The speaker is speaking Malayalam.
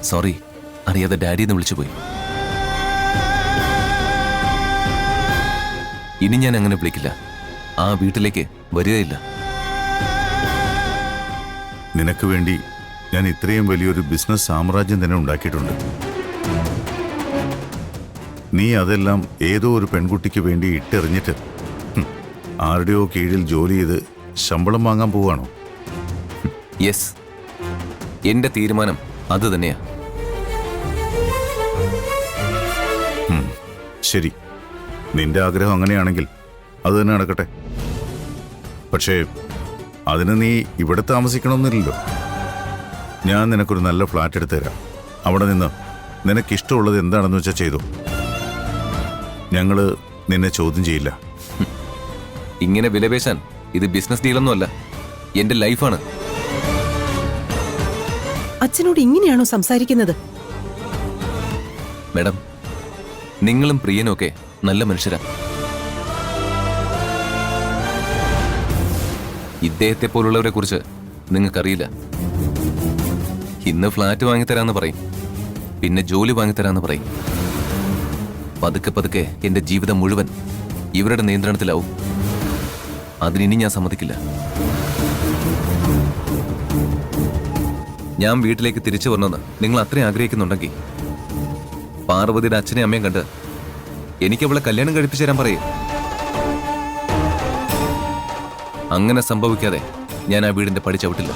സോറി, അറിയാതെ ഡാഡിന്ന് വിളിച്ചുപോയി. ഇനി ഞാൻ അങ്ങനെ വിളിക്കില്ല. ആ വീട്ടിലേക്ക് വരികയില്ല. നിനക്ക് വേണ്ടി ഞാൻ ഇത്രയും വലിയൊരു ബിസിനസ് സാമ്രാജ്യം തന്നെ ഉണ്ടാക്കിയിട്ടുണ്ട്. നീ അതെല്ലാം ഏതോ ഒരു പെൺകുട്ടിക്ക് വേണ്ടി ഇട്ടെറിഞ്ഞിട്ട് ആരുടെയോ കീഴിൽ ജോലി ചെയ്ത് ശമ്പളം വാങ്ങാൻ പോവാണോ? യെസ്, എന്റെ തീരുമാനം അത് തന്നെയാ. ശരി, നിന്റെ ആഗ്രഹം അങ്ങനെയാണെങ്കിൽ അത് തന്നെ നടക്കട്ടെ. പക്ഷേ അതിന് നീ ഇവിടെ താമസിക്കണമെന്നില്ലല്ലോ. ഞാൻ നിനക്കൊരു നല്ല ഫ്ലാറ്റ് എടുത്തു തരാം. അവിടെ നിന്ന് നിനക്കിഷ്ടമുള്ളത് എന്താണെന്ന് വെച്ചാൽ ചെയ്തു. ഞങ്ങൾ നിന്നെ ചോദ്യം ചെയ്യില്ല. ഇങ്ങനെ വിലപേശാൻ ഇത് ബിസിനസ് ഡീലൊന്നുമല്ല, എന്റെ ലൈഫാണ്. അച്ഛനോട് ഇങ്ങനെയാണോ സംസാരിക്കുന്നത്? മാഡം, നിങ്ങളും പ്രിയനും ഒക്കെ നല്ല മനുഷ്യരാ. ഇദ്ദേഹത്തെ പോലുള്ളവരെ കുറിച്ച് നിങ്ങൾക്കറിയില്ല. ഇന്ന് ഫ്ലാറ്റ് വാങ്ങിത്തരാന്ന് പറയും, പിന്നെ ജോലി വാങ്ങിത്തരാന്ന് പറയും. പതുക്കെ പതുക്കെ എന്റെ ജീവിതം മുഴുവൻ ഇവരുടെ നിയന്ത്രണത്തിലാവും. അതിനി ഞാൻ സമ്മതിക്കില്ല. ഞാൻ വീട്ടിലേക്ക് തിരിച്ചു വരണമെന്ന് നിങ്ങൾ അത്രയും ആഗ്രഹിക്കുന്നുണ്ടെങ്കിൽ പാർവതിയുടെ അച്ഛനെയും അമ്മയും കണ്ട് എനിക്ക് അവളെ കല്യാണം കഴിപ്പിച്ചു തരാൻ പറയേ. അങ്ങനെ സംഭവിക്കാതെ ഞാൻ ആ വീടിന്റെ പടി ചവിട്ടില്ല.